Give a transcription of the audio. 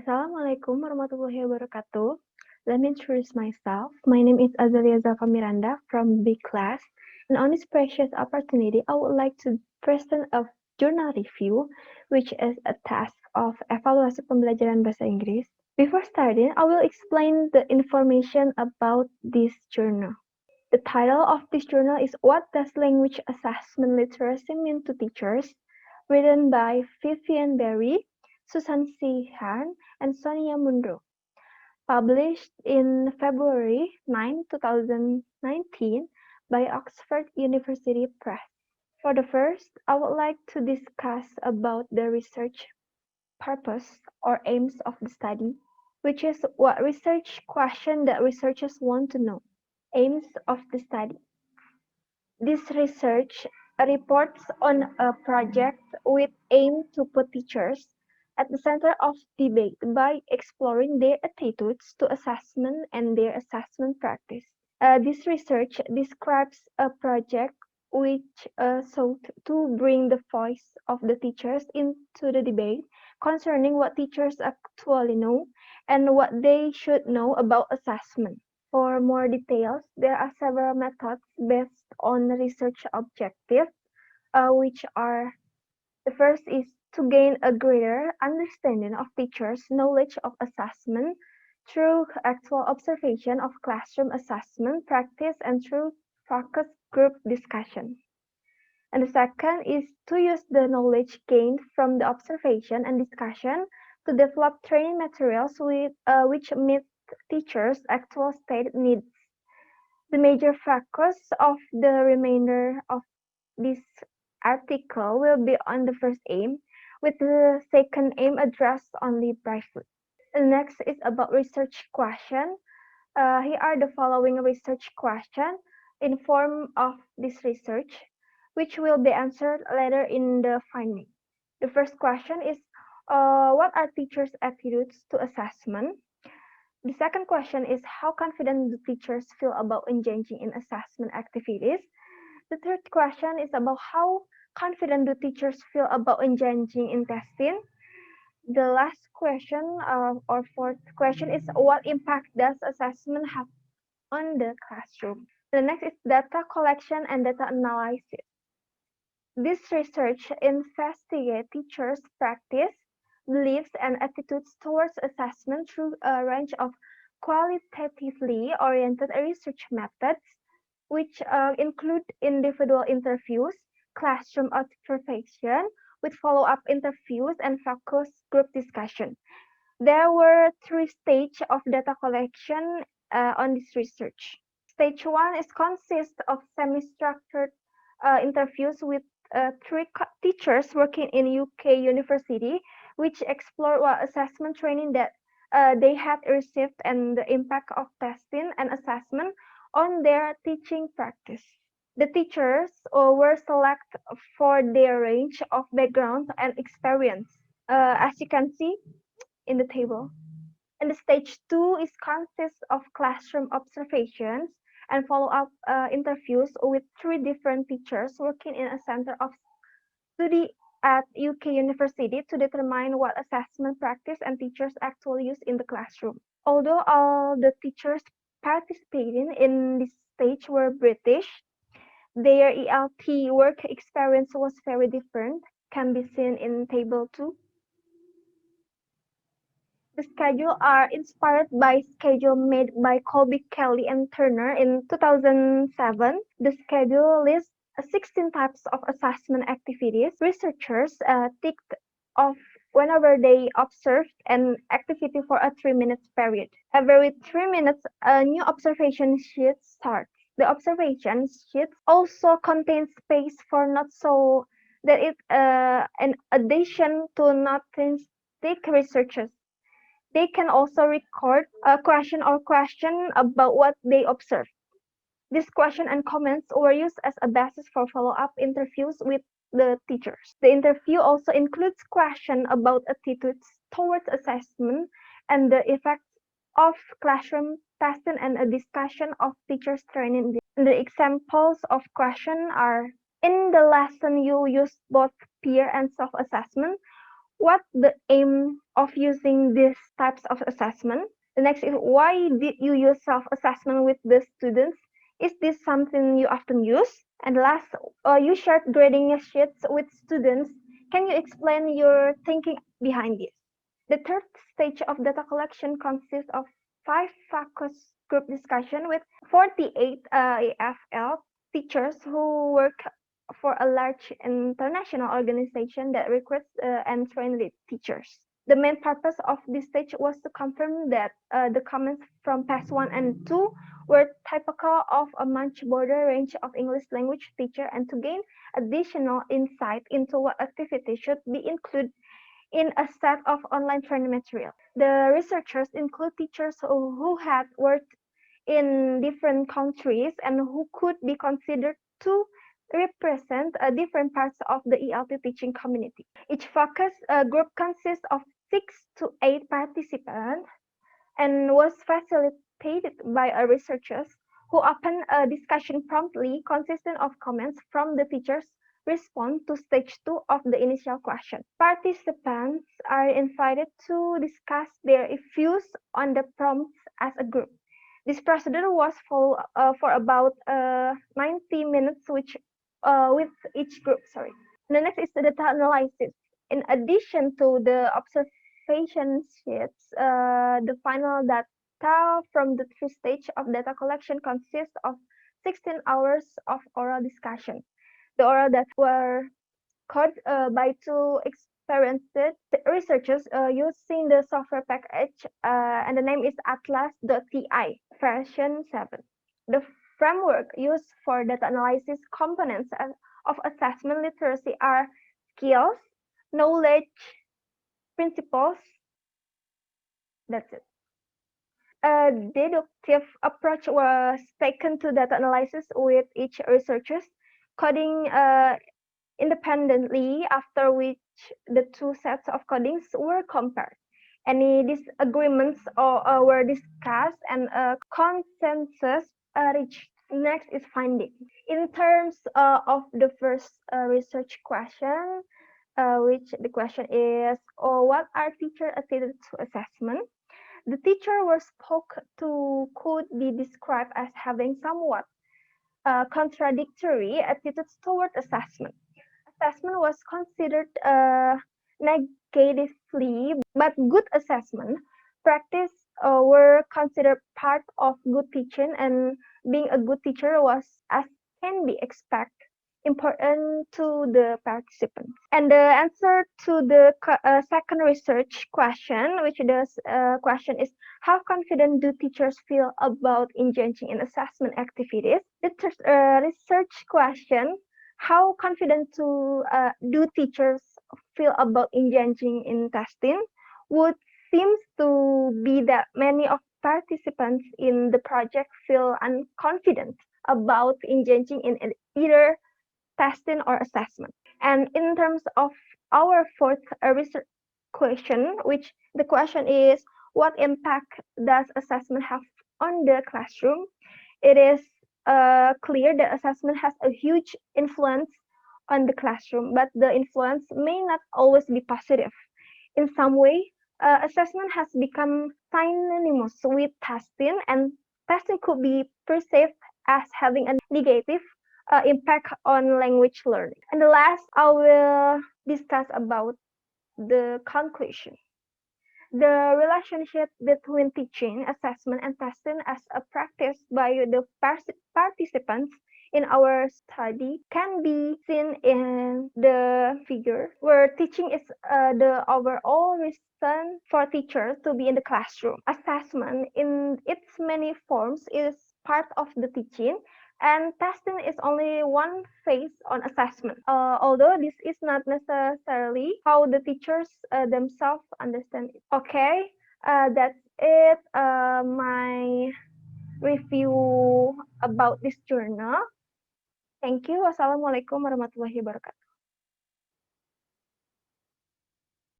Assalamualaikum warahmatullahi wabarakatuh. Let me introduce myself. My name is Azalia Zalfa Miranda from B class, and on this precious opportunity, I would like to present a journal review, which is a task of evaluasi pembelajaran bahasa Inggris. Before starting, I will explain the information about this journal. The title of this journal is What Does Language Assessment Literacy Mean to Teachers? Written by Vivian Berry, Susan C. Hahn, and Sonia Munro. Published in February 9, 2019 by Oxford University Press. For the first, I would like to discuss about the research purpose or aims of the study, which is what research question that researchers want to know. Aims of the study. This research reports on a project with aim to put teachers at the center of debate by exploring their attitudes to assessment and their assessment practice. This research describes a project which sought to bring the voice of the teachers into the debate concerning what teachers actually know and what they should know about assessment. For more details, there are several methods based on research objectives, which are the first is to gain a greater understanding of teachers' knowledge of assessment through actual observation of classroom assessment practice and through focus group discussion. And the second is to use the knowledge gained from the observation and discussion to develop training materials which meet teachers' actual state needs. The major focus of the remainder of this article will be on the first aim, with the second aim addressed only briefly. The next is about research question. Here are the following research questions in form of this research, which will be answered later in the finding. The first question is, what are teachers' attitudes to assessment? The second question is, how confident do teachers feel about engaging in assessment activities? The third question is about how confident do teachers feel about engaging in testing? The last question or fourth question is, what impact does assessment have on the classroom? The next is data collection and data analysis. This research investigates teachers' practice, beliefs, and attitudes towards assessment through a range of qualitatively oriented research methods, which include individual interviews, classroom observation with follow-up interviews, and focus group discussion. There were three stages of data collection on this research. Stage one is consists of semi-structured interviews with three teachers working in UK university, which explore what assessment training that they had received and the impact of testing and assessment on their teaching practice. The teachers were selected for their range of background and experience, as you can see in the table. And the stage two is consists of classroom observations and follow-up interviews with three different teachers working in a center of study at UK University to determine what assessment practice and teachers actually use in the classroom. Although all the teachers participating in this stage were British, their ELT work experience was very different, can be seen in table 2. The schedule are inspired by schedule made by Colby, Kelly, and Turner in 2007. The schedule lists 16 types of assessment activities. Researchers ticked off whenever they observed an activity for a 3-minute period. Every 3 minutes, a new observation sheet starts. The observation sheet also contains space for notes so that it in addition to nothing take researchers. They can also record a question or question about what they observed. This question and comments were used as a basis for follow-up interviews with the teachers. The interview also includes questions about attitudes towards assessment and the effects of classroom testing and a discussion of teachers' training. The examples of questions are, in the lesson you used both peer and self-assessment. what the aim of using these types of assessment? The next is why did you use self-assessment with the students? Is this something you often use? And last, you shared grading sheets with students. Can you explain your thinking behind this? The third stage of data collection consists of 5 focus group discussion with 48 EFL teachers who work for a large international organization that recruits and trains teachers. The main purpose of this stage was to confirm that the comments from PAS 1 and 2 were typical of a much broader range of English language teachers and to gain additional insight into what activities should be included in a set of online training material. The researchers include teachers who had worked in different countries and who could be considered to represent different parts of the ELT teaching community. Each focus group consists of 6 to 8 participants and was facilitated by researchers who opened a discussion promptly consisting of comments from the teachers respond to stage 2 of the initial question. Participants are invited to discuss their views on the prompts as a group. This procedure was for about 90 minutes with each group. Sorry. The next is the data analysis. In addition to the observation sheets, the final data from the 3 stage of data collection consists of 16 hours of oral discussion. The oral data were coded by 2 experienced researchers using the software package, and the name is Atlas.ti version 7. The framework used for data analysis components of assessment literacy are skills, knowledge, principles. That's it. A deductive approach was taken to data analysis with each researchers coding independently, after which the 2 sets of codings were compared. Any disagreements were discussed and a consensus reached. Next is finding. In terms of the first research question, which the question is, what are teachers' attitudes to assessment? The teacher was spoke to could be described as having somewhat contradictory attitudes toward assessment. Assessment was considered negatively, but good assessment practice were considered part of good teaching, and being a good teacher was, as can be expected, important to the participants. And the answer to the second research question, which the question is, how confident do teachers feel about engaging in assessment activities? The research question, how confident do teachers feel about engaging in testing, would seems to be that many of participants in the project feel unconfident about engaging in either testing or assessment. And in terms of our fourth research question, which the question is, what impact does assessment have on the classroom? It is clear that assessment has a huge influence on the classroom, but the influence may not always be positive. In some way, assessment has become synonymous with testing, and testing could be perceived as having a negative impact on language learning. And the last, I will discuss about the conclusion. The relationship between teaching, assessment, and testing as a practice by the participants in our study can be seen in the figure, where teaching is the overall reason for teachers to be in the classroom. Assessment in its many forms is part of the teaching, and testing is only one phase on assessment, although this is not necessarily how the teachers themselves understand it. Okay, that's it, my review about this journal. Thank you. Wassalamualaikum warahmatullahi wabarakatuh.